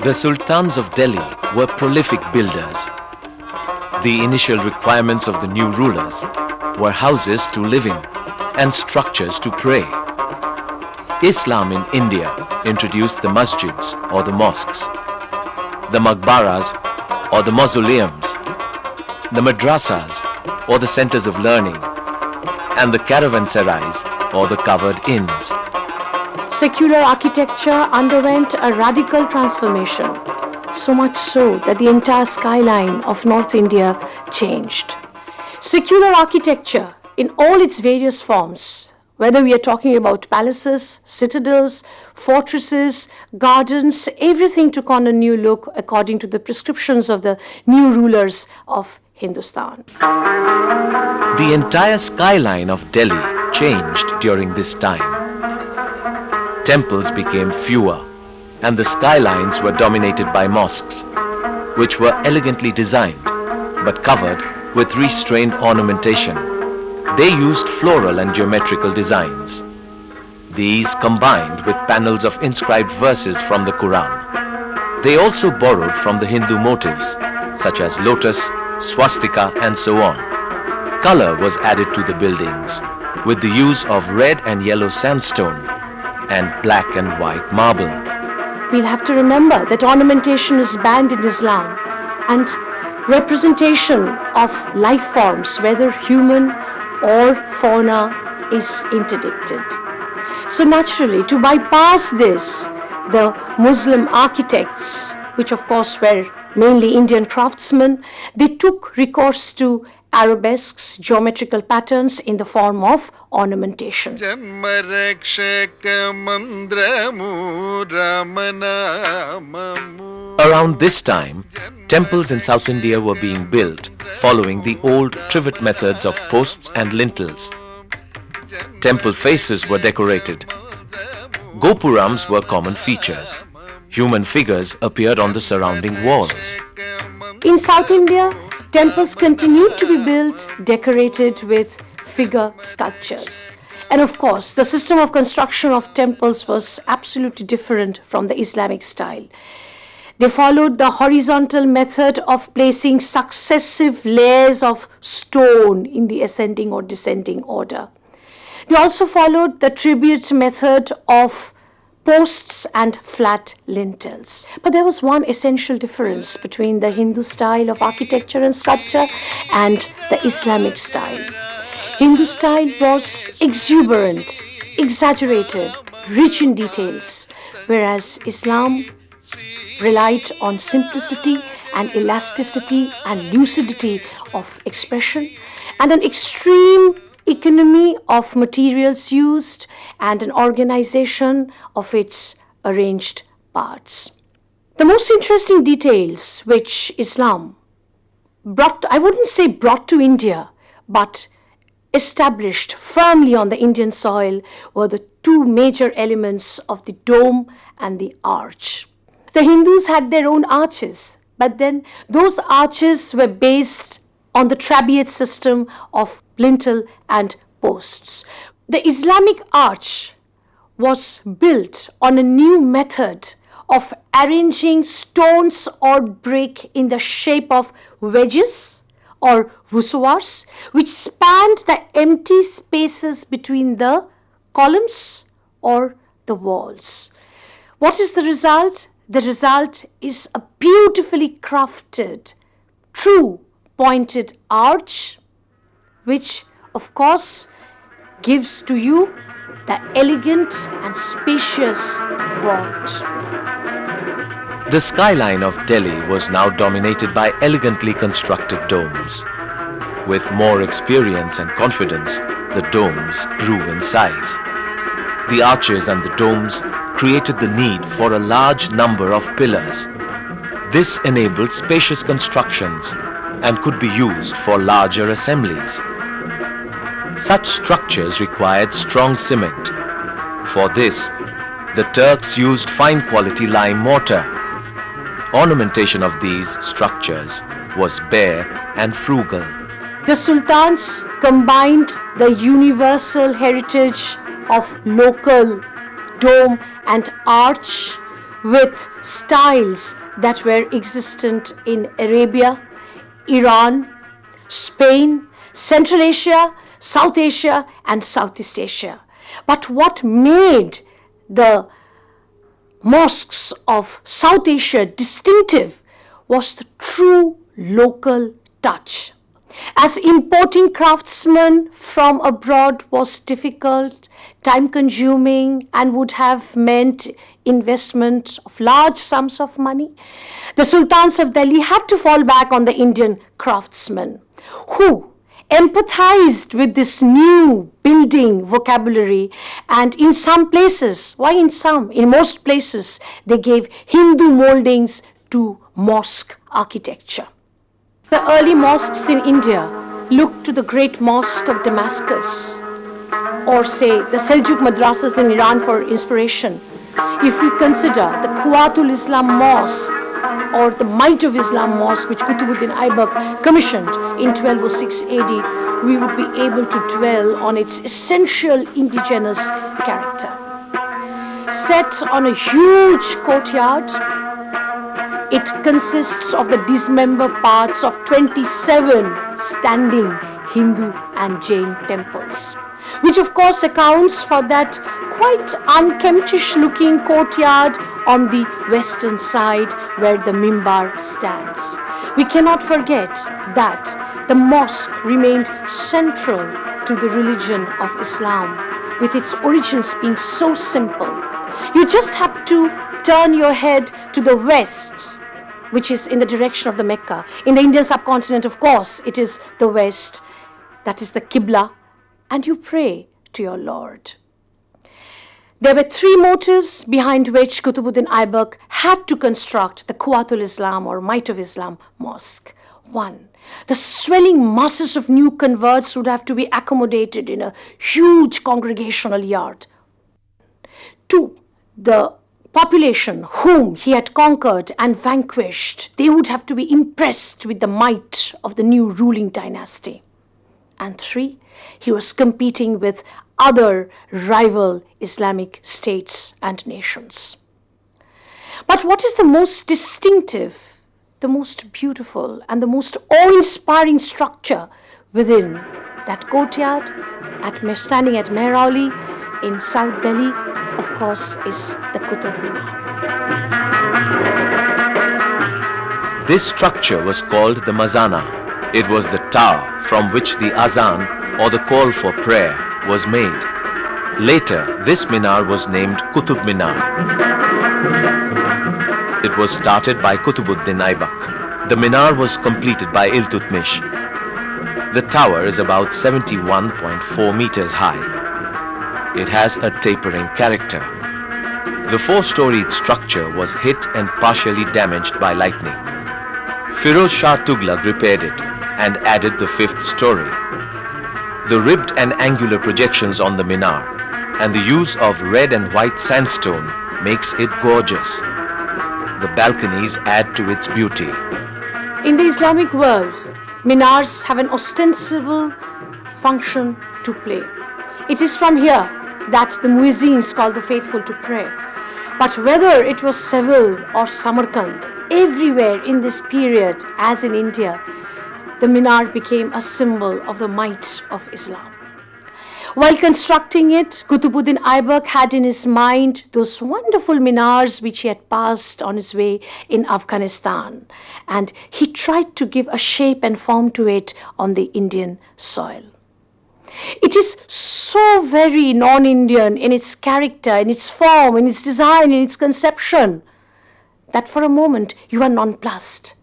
The sultans of Delhi were prolific builders. The initial requirements of the new rulers were houses to live in and structures to pray. Islam in India introduced the masjids or the mosques, the maqbaras or the mausoleums, the madrassas or the centers of learning, and the caravanserais or the covered inns. Secular architecture underwent a radical transformation, so much so that the entire skyline of North India changed. Secular architecture in all its various forms, whether we are talking about palaces, citadels, fortresses, gardens, everything took on a new look according to the prescriptions of the new rulers of Hindustan. The entire skyline of Delhi changed during this time. Temples became fewer, and the skylines were dominated by mosques, which were elegantly designed but covered with restrained ornamentation. They used floral and geometrical designs. These combined with panels of inscribed verses from the Quran. They also borrowed from the Hindu motifs, such as lotus, swastika, and so on. Color was added to the buildings with the use of red and yellow sandstone and black and white marble. We'll have to remember that ornamentation is banned in Islam, and representation of life forms, whether human or fauna, is interdicted. So naturally, to bypass this, the Muslim architects, which of course were mainly Indian craftsmen, they took recourse to arabesques, geometrical patterns in the form of ornamentation. Around this time, temples in South India were being built following the old trivet methods of posts and lintels. Temple faces were decorated. Gopurams were common features. Human figures appeared on the surrounding walls. In South India, temples continued to be built, decorated with figure sculptures. And of course, the system of construction of temples was absolutely different from the Islamic style. They followed the horizontal method of placing successive layers of stone in the ascending or descending order. They also followed the tribute method of posts and flat lintels. But there was one essential difference between the Hindu style of architecture and sculpture and the Islamic style. Hindu style was exuberant, exaggerated, rich in details, whereas Islam relied on simplicity and elasticity and lucidity of expression, and an extreme economy of materials used and an organization of its arranged parts. The most interesting details which Islam brought, I wouldn't say brought to India, but established firmly on the Indian soil, were the two major elements of the dome and the arch. The Hindus had their own arches, but then those arches were based on the trabeate system of lintel and posts. The Islamic arch was built on a new method of arranging stones or brick in the shape of wedges or voussoirs, which spanned the empty spaces between the columns or the walls. What is the result? The result is a beautifully crafted, true pointed arch, which of course gives to you the elegant and spacious vault. The skyline of Delhi was now dominated by elegantly constructed domes. With more experience and confidence, the domes grew in size. The arches and the domes created the need for a large number of pillars. This enabled spacious constructions and could be used for larger assemblies. Such structures required strong cement. For this, the Turks used fine quality lime mortar. Ornamentation of these structures was bare and frugal. The sultans combined the universal heritage of local dome and arch with styles that were existent in Arabia, Iran, Spain, Central Asia, South Asia, and Southeast Asia. But what made the mosques of South Asia distinctive was the true local touch. As importing craftsmen from abroad was difficult, time-consuming, and would have meant investment of large sums of money, the sultans of Delhi had to fall back on the Indian craftsmen who empathized with this new building vocabulary, and in some places, why in some? In most places, they gave Hindu moldings to mosque architecture. The early mosques in India look to the great mosque of Damascus, or say the Seljuk madrassas in Iran for inspiration. If we consider the Quwwatul Islam Mosque or the Might of Islam Mosque, which Qutubuddin Aibak commissioned in 1206 AD, we would be able to dwell on its essential indigenous character. Set on a huge courtyard, it consists of the dismembered parts of 27 standing Hindu and Jain temples, which of course accounts for that quite unkemtish looking courtyard on the western side where the mimbar stands. We cannot forget that the mosque remained central to the religion of Islam, with its origins being so simple. You just have to turn your head to the west, which is in the direction of the Mecca. In the Indian subcontinent, of course, it is the west, that is the Qibla, and you pray to your Lord. There were three motives behind which Qutubuddin Aibak had to construct the Quwwatul Islam or Might of Islam mosque. One, the swelling masses of new converts would have to be accommodated in a huge congregational yard. Two, the population whom he had conquered and vanquished, they would have to be impressed with the might of the new ruling dynasty. And three, he was competing with other rival Islamic states and nations. But what is the most distinctive, the most beautiful, and the most awe-inspiring structure within that courtyard standing at Mehrauli in South Delhi, of course, is the Qutub Minar. This structure was called the Mazana. It was the tower from which the azan or the call for prayer was made. Later, this minar was named Qutub Minar. It was started by Qutubuddin Aibak. The minar was completed by Iltutmish. The tower is about 71.4 meters high. It has a tapering character. The four-storied structure was hit and partially damaged by lightning. Firoz Shah Tughlaq repaired it and added the fifth story. The ribbed and angular projections on the minar and the use of red and white sandstone makes it gorgeous. The balconies add to its beauty. In the Islamic world, minars have an ostensible function to play. It is from here that the muezzins call the faithful to pray. But whether it was Seville or Samarkand, everywhere in this period, as in India, the minar became a symbol of the might of Islam. While constructing it, Qutubuddin Aibak had in his mind those wonderful minars which he had passed on his way in Afghanistan, and he tried to give a shape and form to it on the Indian soil. It is so very non-Indian in its character, in its form, in its design, in its conception, that for a moment you are nonplussed.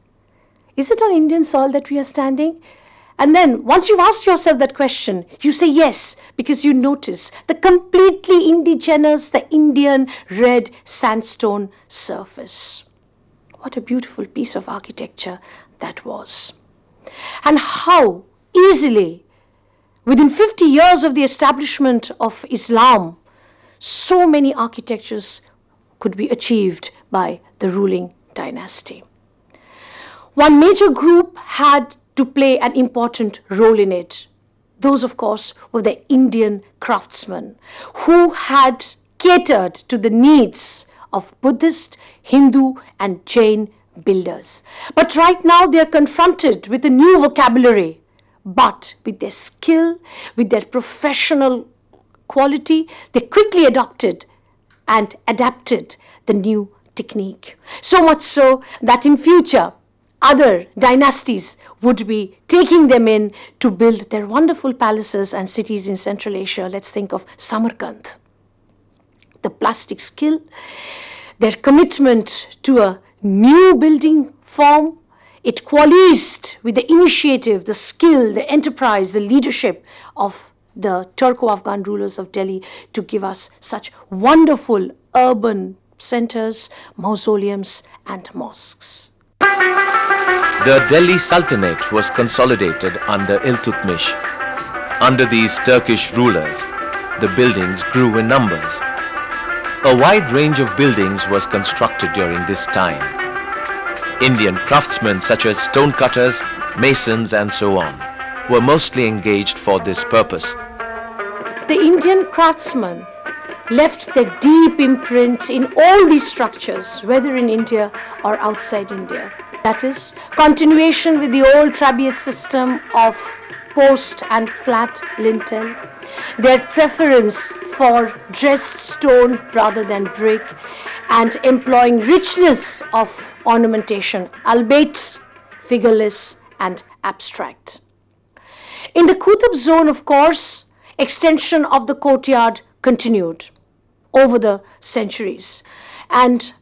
Is it on Indian soil that we are standing? And then once you've asked yourself that question, you say yes, because you notice the completely indigenous, the Indian red sandstone surface. What a beautiful piece of architecture that was. And how easily, within 50 years of the establishment of Islam, so many architectures could be achieved by the ruling dynasty. One major group had to play an important role in it. Those, of course, were the Indian craftsmen who had catered to the needs of Buddhist, Hindu, and Jain builders. But right now they are confronted with a new vocabulary. But with their skill, with their professional quality, they quickly adopted and adapted the new technique. So much so that in future, other dynasties would be taking them in to build their wonderful palaces and cities in Central Asia. Let's think of Samarkand. The plastic skill, their commitment to a new building form, it coalesced with the initiative, the skill, the enterprise, the leadership of the Turko-Afghan rulers of Delhi to give us such wonderful urban centers, mausoleums, and mosques. The Delhi Sultanate was consolidated under Iltutmish. Under these Turkish rulers, the buildings grew in numbers. A wide range of buildings was constructed during this time. Indian craftsmen such as stonecutters, masons and so on were mostly engaged for this purpose. The Indian craftsmen left their deep imprint in all these structures, whether in India or outside India. That is, continuation with the old trabeate system of post and flat lintel, their preference for dressed stone rather than brick, and employing richness of ornamentation, albeit figureless and abstract. In the Qutub zone, of course, extension of the courtyard continued over the centuries, and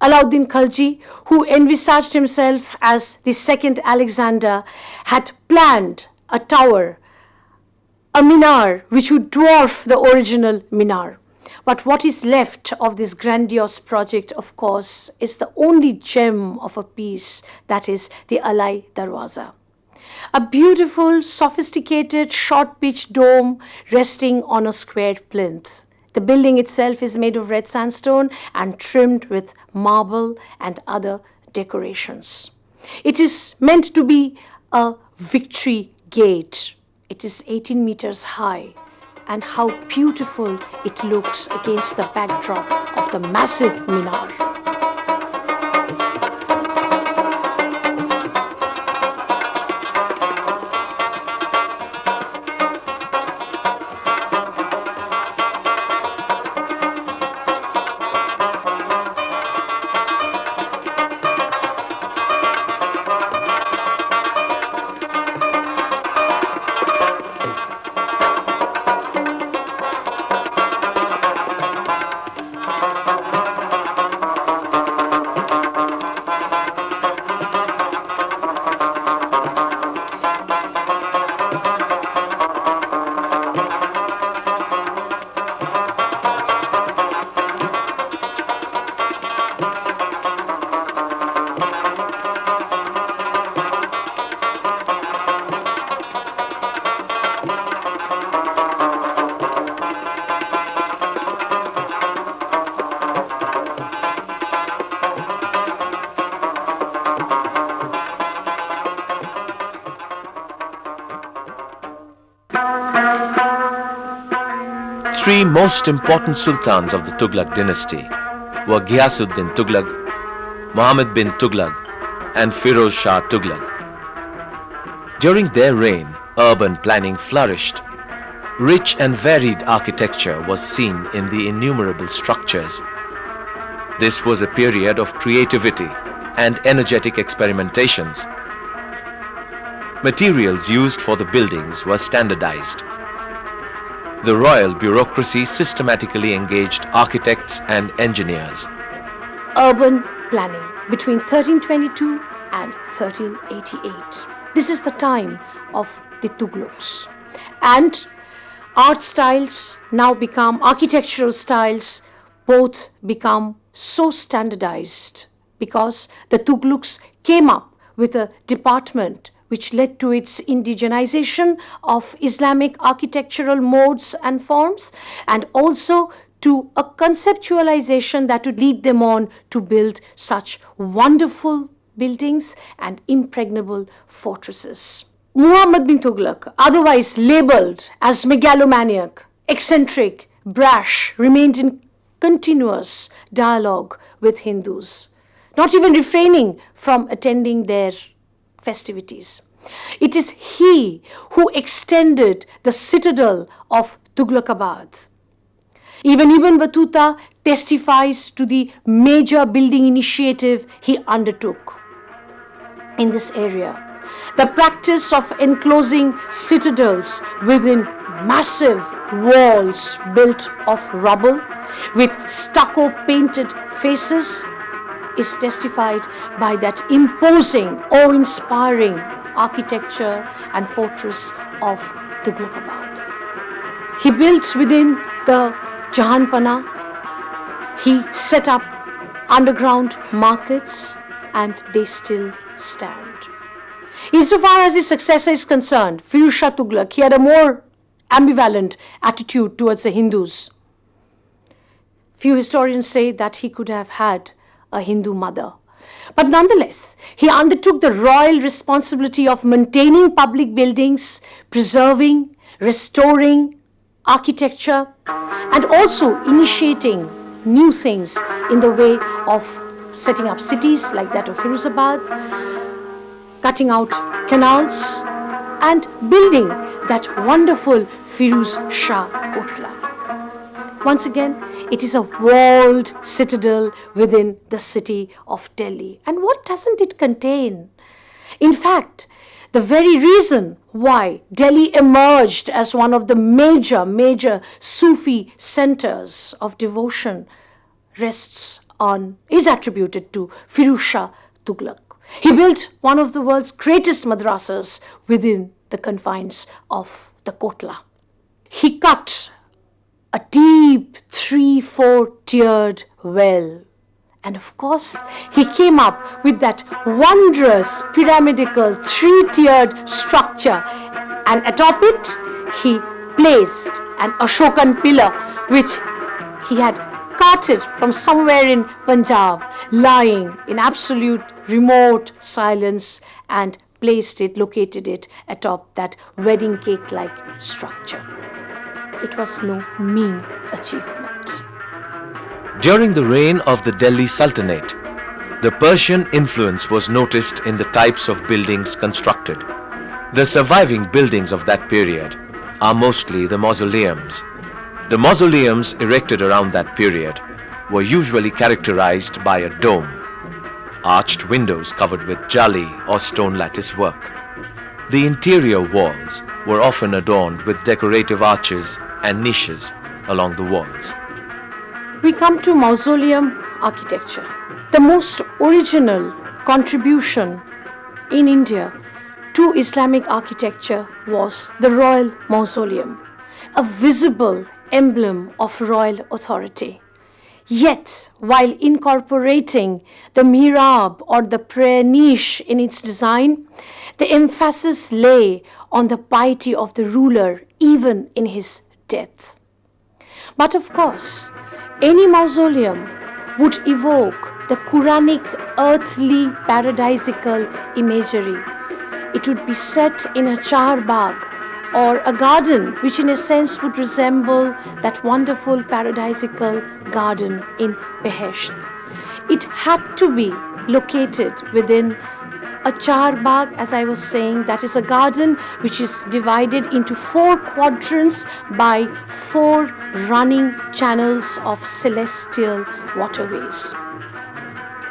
Alauddin Khalji, who envisaged himself as the second Alexander, had planned a tower, a minar which would dwarf the original minar. But what is left of this grandiose project, of course, is the only gem of a piece, that is the Alai Darwaza. A beautiful, sophisticated, short-pitched dome resting on a square plinth. The building itself is made of red sandstone and trimmed with marble and other decorations. It is meant to be a victory gate. It is 18 meters high, and how beautiful it looks against the backdrop of the massive minar. Three most important sultans of the Tughlaq dynasty were Ghiyasuddin Tughlaq, Muhammad bin Tughlaq, and Firoz Shah Tughlaq. During their reign, urban planning flourished. Rich and varied architecture was seen in the innumerable structures. This was a period of creativity and energetic experimentations. Materials used for the buildings were standardized. The royal bureaucracy systematically engaged architects and engineers. Urban planning between 1322 and 1388. This is the time of the Tughlaqs. And art styles now become, architectural styles both become so standardized because the Tughlaqs came up with a department which led to its indigenization of Islamic architectural modes and forms, and also to a conceptualization that would lead them on to build such wonderful buildings and impregnable fortresses. Muhammad bin Tughlaq, otherwise labeled as megalomaniac, eccentric, brash, remained in continuous dialogue with Hindus, not even refraining from attending their festivities. It is he who extended the citadel of Tughlaqabad. Even Ibn Battuta testifies to the major building initiative he undertook in this area. The practice of enclosing citadels within massive walls built of rubble with stucco painted faces is testified by that imposing, awe-inspiring architecture and fortress of Tughlaqabad. He built within the Jahanpana. He set up underground markets, and they still stand. Insofar as his successor is concerned, Firuz Shah Tughlaq, he had a more ambivalent attitude towards the Hindus. Few historians say that he could have had a Hindu mother. But nonetheless, he undertook the royal responsibility of maintaining public buildings, preserving, restoring architecture, and also initiating new things in the way of setting up cities like that of Firuzabad, cutting out canals, and building that wonderful Firuz Shah Kotla. Once again, it is a walled citadel within the city of Delhi. And what doesn't it contain? In fact, the very reason why Delhi emerged as one of the major Sufi centers of devotion is attributed to Firuz Shah Tughlaq. He built one of the world's greatest madrassas within the confines of the Kotla. He cut a deep 3-4 tiered well. And of course, he came up with that wondrous pyramidical 3-tiered structure. And atop it, he placed an Ashokan pillar, which he had carted from somewhere in Punjab, lying in absolute remote silence, and located it atop that wedding cake-like structure. It was no mean achievement. During the reign of the Delhi Sultanate, the Persian influence was noticed in the types of buildings constructed. The surviving buildings of that period are mostly the mausoleums. The mausoleums erected around that period were usually characterized by a dome, arched windows covered with jali or stone lattice work. The interior walls were often adorned with decorative arches and niches along the walls. We come to mausoleum architecture. The most original contribution in India to Islamic architecture was the royal mausoleum, a visible emblem of royal authority. Yet, while incorporating the mihrab or the prayer niche in its design, the emphasis lay on the piety of the ruler even in his death. But of course, any mausoleum would evoke the Quranic earthly paradisical imagery. It would be set in a charbagh or a garden, which in a sense would resemble that wonderful paradisical garden in Behesht. It had to be located within a charbagh, as I was saying, that is a garden which is divided into 4 quadrants by 4 running channels of celestial waterways.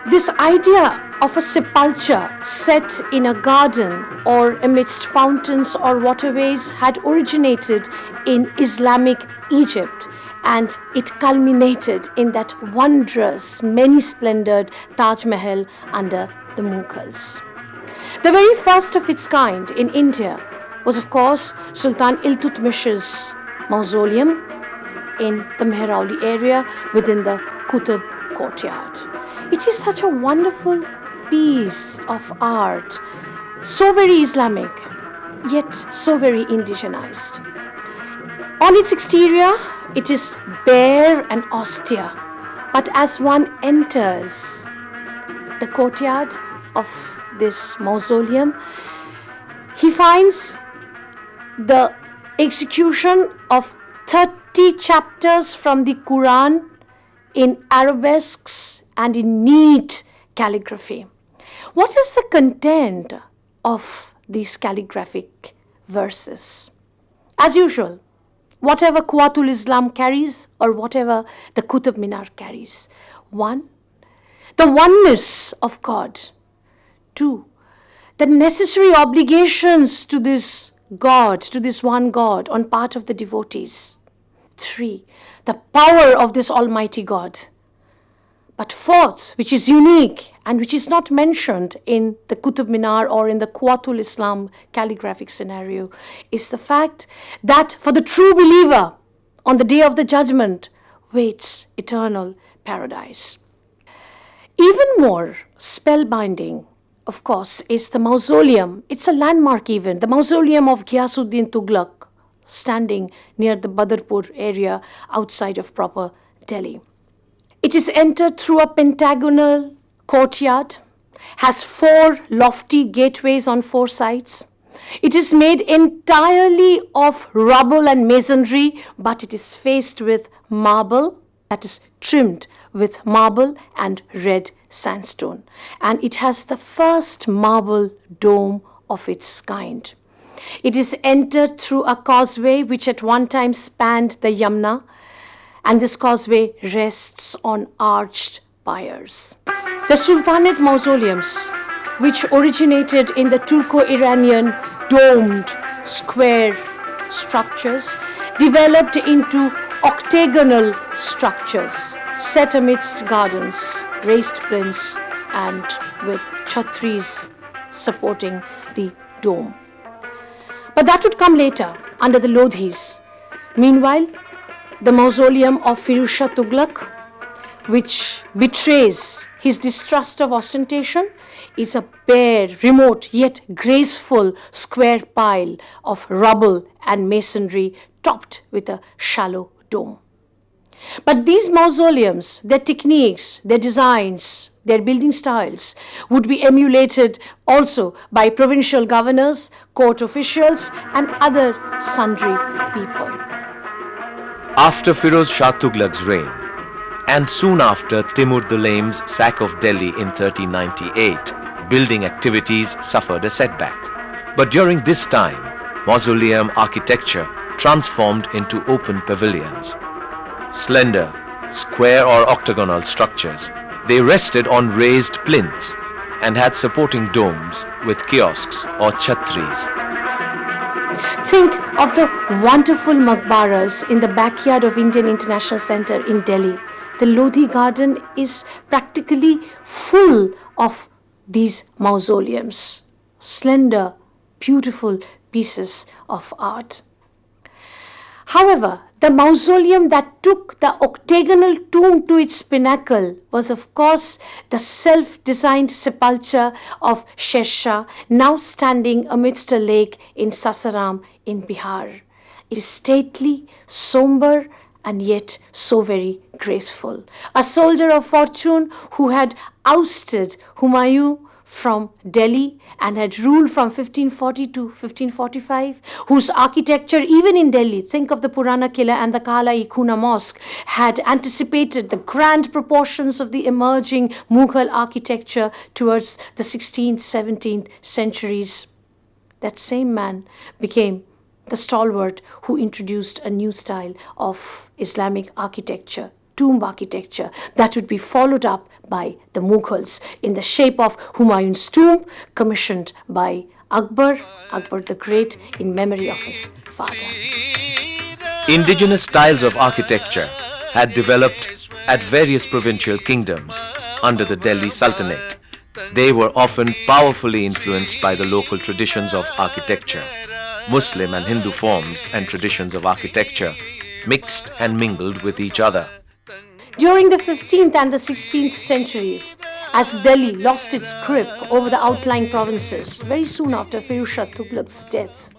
This idea of a sepulchre set in a garden or amidst fountains or waterways had originated in Islamic Egypt, and it culminated in that wondrous, many-splendored Taj Mahal under the Mughals. The very first of its kind in India was, of course, Sultan Iltutmish's mausoleum in the Mehrauli area within the Qutub courtyard. It is such a wonderful piece of art, so very Islamic, yet so very indigenized. On its exterior, it is bare and austere, but as one enters the courtyard of this mausoleum, he finds the execution of 30 chapters from the Quran in arabesques and in neat calligraphy. What is the content of these calligraphic verses? As usual, whatever Quwatul Islam carries or whatever the Qutub Minar carries. 1, the oneness of God. 2, the necessary obligations to this God, to this one God on part of the devotees. 3, the power of this Almighty God. But 4th, which is unique and which is not mentioned in the Qutub Minar or in the Quwatul Islam calligraphic scenario, is the fact that for the true believer on the day of the judgment waits eternal paradise. Even more spellbinding, of course, is the mausoleum. It's a landmark even, the mausoleum of Ghiyasuddin Tughlaq, standing near the Badarpur area outside of proper Delhi. It is entered through a pentagonal courtyard, has 4 lofty gateways on 4 sides. It is made entirely of rubble and masonry, but it is faced with marble, that is trimmed with marble and red sandstone. And it has the first marble dome of its kind. It is entered through a causeway which at one time spanned the Yamuna, and this causeway rests on arched piers. The Sultanate mausoleums, which originated in the Turco-Iranian domed square structures, developed into octagonal structures set amidst gardens, raised plinths, and with chhatris supporting the dome. But that would come later under the Lodhis. Meanwhile, the mausoleum of Firuz Shah Tughlaq, which betrays his distrust of ostentation, is a bare, remote, yet graceful square pile of rubble and masonry topped with a shallow dome. But these mausoleums, their techniques, their designs, their building styles would be emulated also by provincial governors, court officials, and other sundry people. After Firoz Shah Tughlaq's reign, and soon after Timur the Lame's sack of Delhi in 1398, building activities suffered a setback. But during this time, mausoleum architecture transformed into open pavilions. Slender, square or octagonal structures, they rested on raised plinths and had supporting domes with kiosks or chhatris. Think of the wonderful maqbaras in the backyard of Indian International Center in Delhi. The Lodhi garden is practically full of these mausoleums, slender, beautiful pieces of art. However, the mausoleum that took the octagonal tomb to its pinnacle was, of course, the self-designed sepulchre of Sher Shah, now standing amidst a lake in Sasaram in Bihar. It is stately, somber, and yet so very graceful. A soldier of fortune who had ousted Humayun from Delhi and had ruled from 1540 to 1545, whose architecture, even in Delhi, think of the Purana Killa and the Kala-i-Khuna Mosque, had anticipated the grand proportions of the emerging Mughal architecture towards the 16th, 17th centuries. That same man became the stalwart who introduced a new style of Islamic architecture, tomb architecture, that would be followed up by the Mughals in the shape of Humayun's tomb, commissioned by Akbar the Great, in memory of his father. Indigenous styles of architecture had developed at various provincial kingdoms under the Delhi Sultanate. They were often powerfully influenced by the local traditions of architecture. Muslim and Hindu forms and traditions of architecture mixed and mingled with each other. During the 15th and the 16th centuries, as Delhi lost its grip over the outlying provinces very soon after Firuz Shah Tughlaq's death,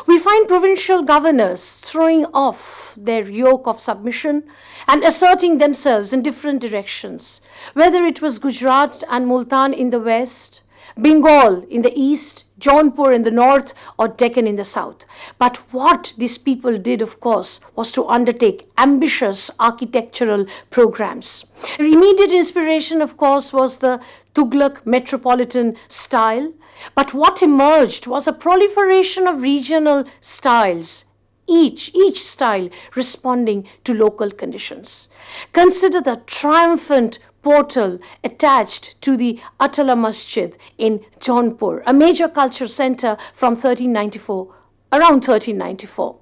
we find provincial governors throwing off their yoke of submission and asserting themselves in different directions, whether it was Gujarat and Multan in the west, Bengal in the east, Jaunpur in the north, or Deccan in the south. But what these people did, of course, was to undertake ambitious architectural programs. Their immediate inspiration, of course, was the Tughlaq metropolitan style. But what emerged was a proliferation of regional styles, each style responding to local conditions. Consider the triumphant portal attached to the Atala Masjid in Jaunpur, a major culture center from 1394, around 1394.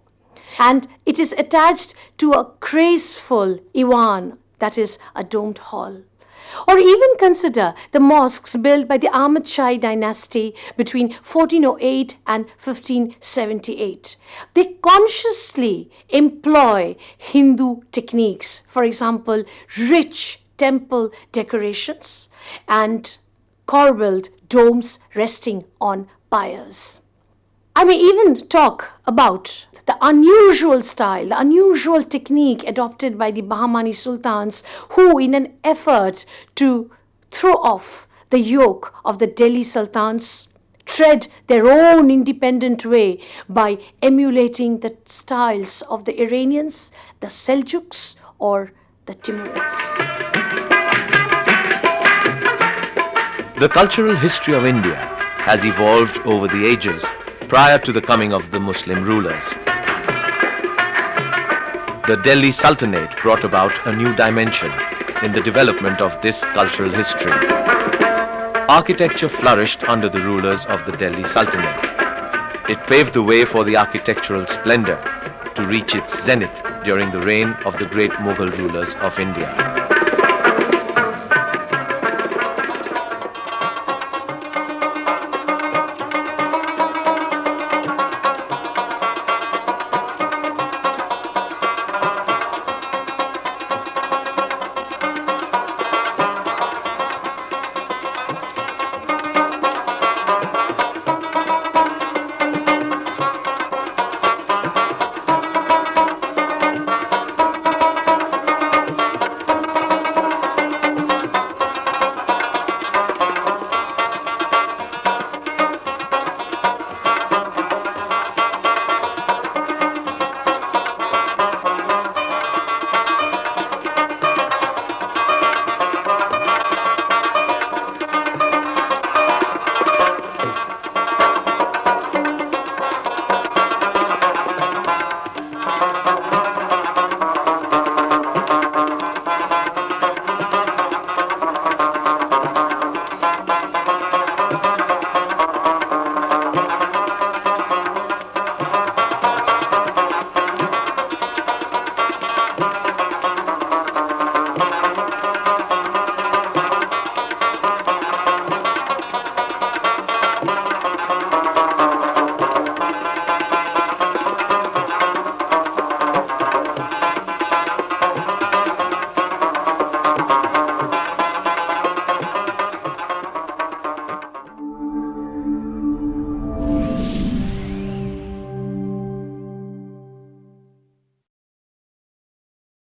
And it is attached to a graceful Iwan, that is a domed hall. Or even consider the mosques built by the Ahmad Shahi dynasty between 1408 and 1578. They consciously employ Hindu techniques, for example, rich temple decorations and corbelled domes resting on piers. I may even talk about the unusual style, the unusual technique adopted by the Bahmani sultans who, in an effort to throw off the yoke of the Delhi sultans, tread their own independent way by emulating the styles of the Iranians, the Seljuks, or the Timurids. The cultural history of India has evolved over the ages prior to the coming of the Muslim rulers. The Delhi Sultanate brought about a new dimension in the development of this cultural history. Architecture flourished under the rulers of the Delhi Sultanate. It paved the way for the architectural splendor to reach its zenith during the reign of the great Mughal rulers of India.